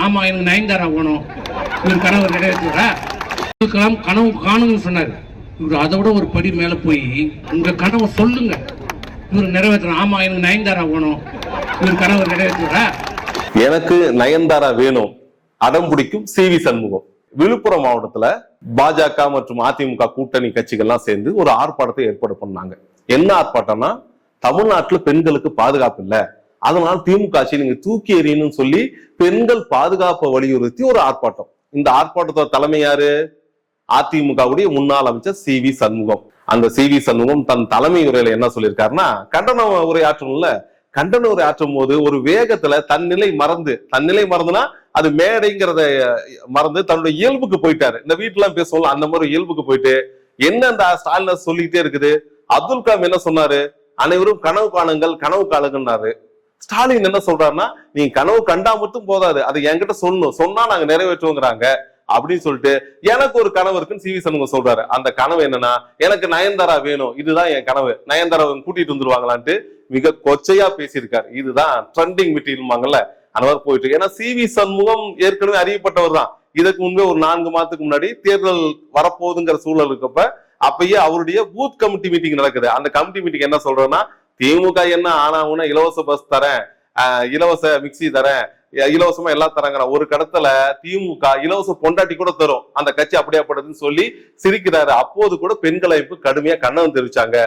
ஆமா எனக்கு நயன்தாரா வேணும். இவர் கனவு நிறைவேற்றுறா கனவு காணும்னு சொன்னாரு. இவர் அதை விட ஒரு படி மேல போய் உங்க கனவை சொல்லுங்க, இவர் நிறைவேற்றுறோம். ஆமா எனக்கு நயன்தாரா வேணும். இவர் கனவு நிறைவேற்றுறா எனக்கு நயன்தாரா வேணும் அடம் பிடிக்கும் சி.வி. சண்முகம். விழுப்புரம் மாவட்டத்துல பாஜக மற்றும் அதிமுக கூட்டணி கட்சிகள்லாம் சேர்ந்து ஒரு ஆர்ப்பாட்டத்தை ஏற்பாடு பண்ணாங்க. என்ன ஆர்ப்பாட்டம்னா, தமிழ்நாட்டுல பெண்களுக்கு பாதுகாப்பு இல்ல, அதனால திமுக ஆட்சி நீங்க தூக்கி எறியணும்னு சொல்லி பெண்கள் பாதுகாப்பை வலியுறுத்தி ஒரு ஆர்ப்பாட்டம். இந்த ஆர்ப்பாட்டத்தோட தலைமை யாரு? அதிமுகவுடைய முன்னாள் அமைச்சர் சி.வி. சண்முகம். அந்த சி.வி. சண்முகம் தன் தலைமை உரையில என்ன சொல்லியிருக்காருன்னா, கண்டன உரையாற்றணும்ல, கண்டன உரையாற்றும் போது ஒரு வேகத்துல தன்னிலை மறந்துனா அது மேடைங்கிறத மறந்து தன்னுடைய இயல்புக்கு போயிட்டாரு. இந்த வீட்டுல பேசுவோம் அந்த மாதிரி இயல்புக்கு போயிட்டு என்ன இந்த ஸ்டாலின் சொல்லிக்கிட்டே இருக்குது. அப்துல் கலாம் என்ன சொன்னாரு? அனைவரும் கனவு காணுங்கள், கனவு காணுங்கன்னாரு. ஸ்டாலின் என்ன சொல்றாருன்னா, நீ கனவு கண்டா மட்டும் போதாது, அதை என்கிட்ட சொல்லணும், சொன்னா நாங்க நிறைவேற்றுவோங்கிறாங்க அப்படின்னு சொல்லிட்டு எனக்கு ஒரு கனவு இருக்குன்னு சி.வி. சண்முகம் சொல்றாரு. அந்த கனவு என்னன்னா, எனக்கு நயன்தாரா வேணும், இதுதான் என் கனவு, நயன்தாரா கூட்டிட்டு வந்துருவாங்களான்ட்டு மிக கொச்சையா பேசியிருக்காரு. இதுதான் ட்ரெண்டிங் மெட்டீரியல் அந்த மாதிரி போயிட்டு. ஏன்னா சி.வி. சண்முகம் ஏற்கனவே அறியப்பட்டவர் தான். இதுக்கு முன்பே ஒரு 4 மாதத்துக்கு முன்னாடி தேர்தல் வரப்போகுதுங்கிற சூழல் இருக்கப்ப அப்பயே அவருடைய பூத் கமிட்டி மீட்டிங் நடக்குது. அந்த கமிட்டி மீட்டிங் என்ன சொல்றேன்னா, திமுக என்ன ஆனா இலவச பஸ் தரேன், இலவச மிக்சி தரேன், இலவசமா எல்லாம் தராங்க. ஒரு கடத்துல திமுக இலவச பொண்டாட்டி கூட தரும், அந்த கட்சி அப்படியாப்படுதுன்னு சொல்லி சிரிக்கிறாரு. அப்போது கூட பெண்கள் அமைப்பு கடுமையா கண்டனம் தெரிவிச்சாங்க.